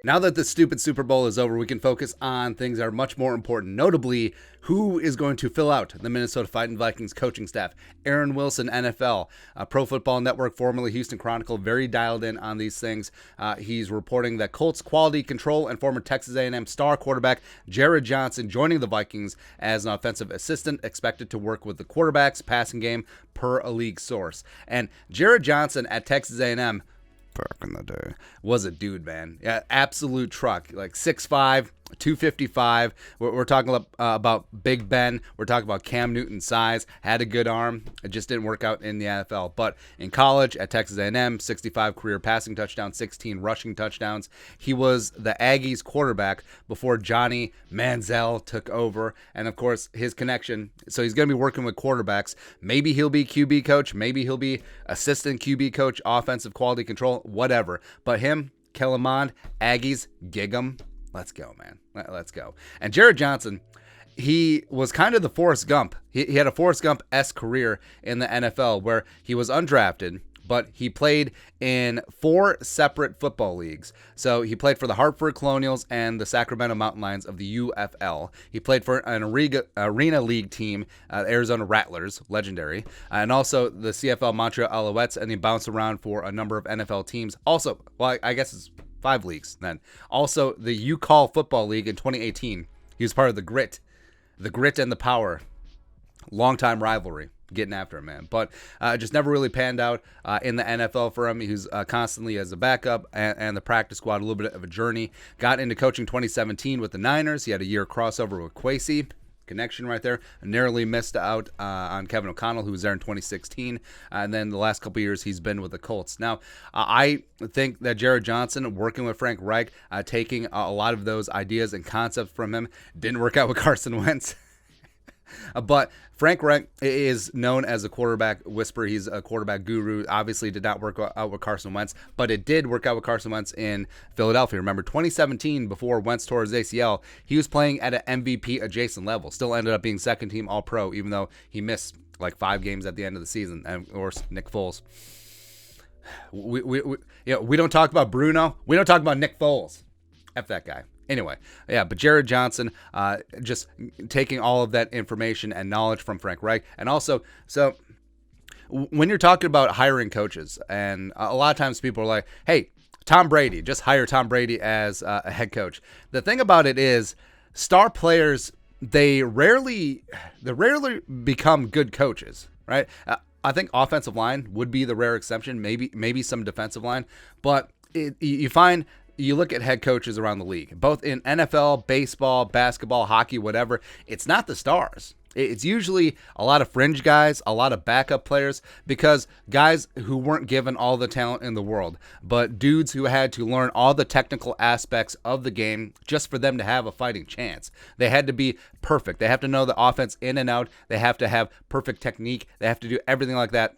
Now that the stupid Super Bowl is over, we can focus on things that are much more important, notably who is going to fill out the Minnesota Vikings coaching staff. Aaron Wilson, NFL, Pro Football Network, formerly Houston Chronicle, very dialed in on these things. He's reporting that Colts quality control and former Texas A&M star quarterback Jerrod Johnson joining the Vikings as an offensive assistant, expected to work with the quarterback's passing game per a league source. And Jerrod Johnson at Texas A&M, back in the day, was a dude, man. Yeah, absolute truck. Like 6'5", 255. We're talking about Big Ben. We're talking about Cam Newton's size. Had a good arm. It just didn't work out in the NFL. But in college at Texas A&M, 65 career passing touchdowns, 16 rushing touchdowns. He was the Aggies quarterback before Johnny Manziel took over. And, of course, his connection. So he's going to be working with quarterbacks. Maybe he'll be QB coach. Maybe he'll be assistant QB coach, offensive quality control, whatever. But him, Kellen Mond, Aggies, gig 'em. Let's go, man. Let's go. And Jerrod Johnson, he was kind of the Forrest Gump. He had a Forrest Gump-esque career in the NFL where he was undrafted, but he played in 4 separate football leagues. So he played for the Hartford Colonials and the Sacramento Mountain Lions of the UFL. He played for an Arena League team, Arizona Rattlers, legendary, and also the CFL Montreal Alouettes, and he bounced around for a number of NFL teams. Also, well, I guess it's 5 leagues then. Also, the UCall Football League in 2018. He was part of the Grit and the Power. Longtime rivalry. Getting after him, man. But just never really panned out in the NFL for him. He was constantly as a backup and the practice squad, a little bit of a journey. Got into coaching 2017 with the Niners. He had a year crossover with Kwesi. Connection right there. Narrowly missed out on Kevin O'Connell, who was there in 2016. And then the last couple of years, he's been with the Colts. Now, I think that Jerrod Johnson, working with Frank Reich, taking a lot of those ideas and concepts from him, didn't work out with Carson Wentz. But Frank Reich is known as a quarterback whisperer. He's a quarterback guru. Obviously did not work out with Carson Wentz, but it did work out with Carson Wentz in Philadelphia. Remember, 2017, before Wentz tore his ACL, he was playing at an MVP adjacent level. Still ended up being second team All-Pro, even though he missed like 5 games at the end of the season. And of course, Nick Foles. We don't talk about Bruno. We don't talk about Nick Foles. F that guy. Anyway, yeah, but Jerrod Johnson, just taking all of that information and knowledge from Frank Reich. And also, so when you're talking about hiring coaches, and a lot of times people are like, hey, Tom Brady, just hire Tom Brady as a head coach. The thing about it is, star players, they rarely become good coaches, right? I think offensive line would be the rare exception, maybe some defensive line, but you find... You look at head coaches around the league, both in NFL, baseball, basketball, hockey, whatever. It's not the stars. It's usually a lot of fringe guys, a lot of backup players, because guys who weren't given all the talent in the world, but dudes who had to learn all the technical aspects of the game just for them to have a fighting chance. They had to be perfect. They have to know the offense in and out. They have to have perfect technique. They have to do everything like that.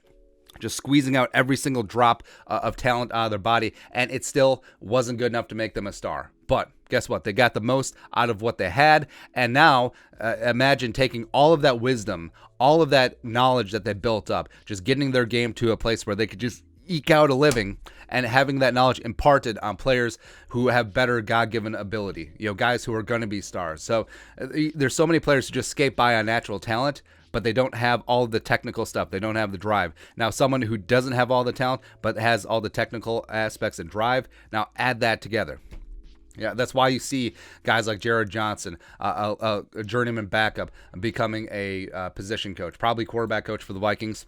Just squeezing out every single drop of talent out of their body, and it still wasn't good enough to make them a star. But guess what? They got the most out of what they had, and now imagine taking all of that wisdom, all of that knowledge that they built up, just getting their game to a place where they could just eke out a living and having that knowledge imparted on players who have better God-given ability, guys who are going to be stars. So there's so many players who just skate by on natural talent, but they don't have all the technical stuff. They don't have the drive. Now, someone who doesn't have all the talent, but has all the technical aspects and drive, now add that together. Yeah, that's why you see guys like Jerrod Johnson, a journeyman backup, becoming a position coach, probably quarterback coach for the Vikings.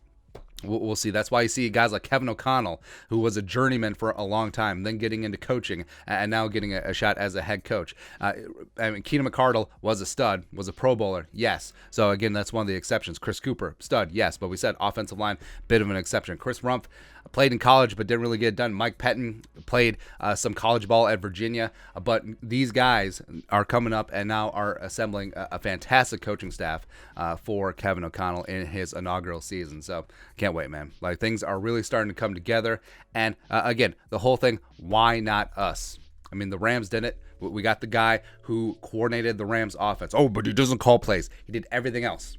We'll see. That's why you see guys like Kevin O'Connell, who was a journeyman for a long time, then getting into coaching and now getting a shot as a head coach. Keenan McCardle was a stud, was a Pro Bowler, yes. So, again, that's one of the exceptions. Chris Cooper, stud, yes. But we said offensive line, bit of an exception. Chris Rumpf played in college but didn't really get it done. Mike Pettin played some college ball at Virginia. But these guys are coming up and now are assembling a fantastic coaching staff for Kevin O'Connell in his inaugural season. So, can't wait, man. Like, things are really starting to come together. And again, the whole thing, why not us? I mean, the Rams did it. We got the guy who coordinated the Rams offense. Oh, but he doesn't call plays. He did everything else.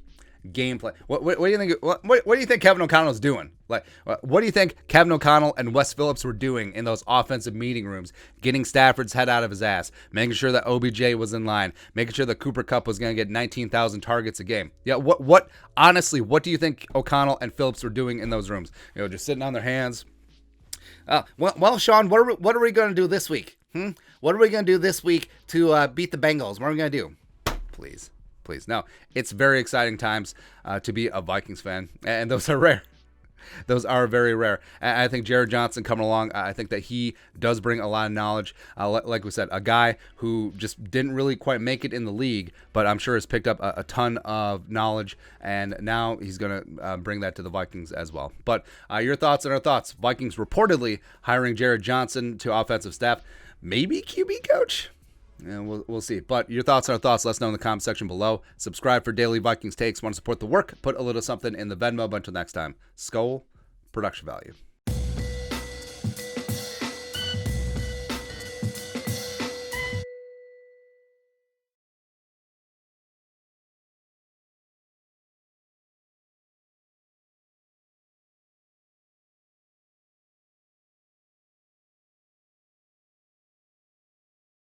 game plan. What do you think? What do you think Kevin O'Connell's doing? Like, what do you think Kevin O'Connell and Wes Phillips were doing in those offensive meeting rooms, getting Stafford's head out of his ass, making sure that OBJ was in line, making sure that Cooper Kupp was going to get 19,000 targets a game? Yeah, what honestly, what do you think O'Connell and Phillips were doing in those rooms? Just sitting on their hands. Well, Sean, what are we going to do this week? What are we going to do this week to beat the Bengals? What are we going to do? Please. No, it's very exciting times to be a Vikings fan, and those are rare. Those are very rare. And I think Jerrod Johnson coming along, I think that he does bring a lot of knowledge. Like we said, a guy who just didn't really quite make it in the league, but I'm sure has picked up a ton of knowledge, and now he's going to bring that to the Vikings as well. But your thoughts and our thoughts. Vikings reportedly hiring Jerrod Johnson to offensive staff. Maybe QB coach? Yeah, we'll see. But your thoughts and our thoughts, let us know in the comment section below. Subscribe for daily Vikings takes. Want to support the work? Put a little something in the Venmo. But until next time, Skol, production value.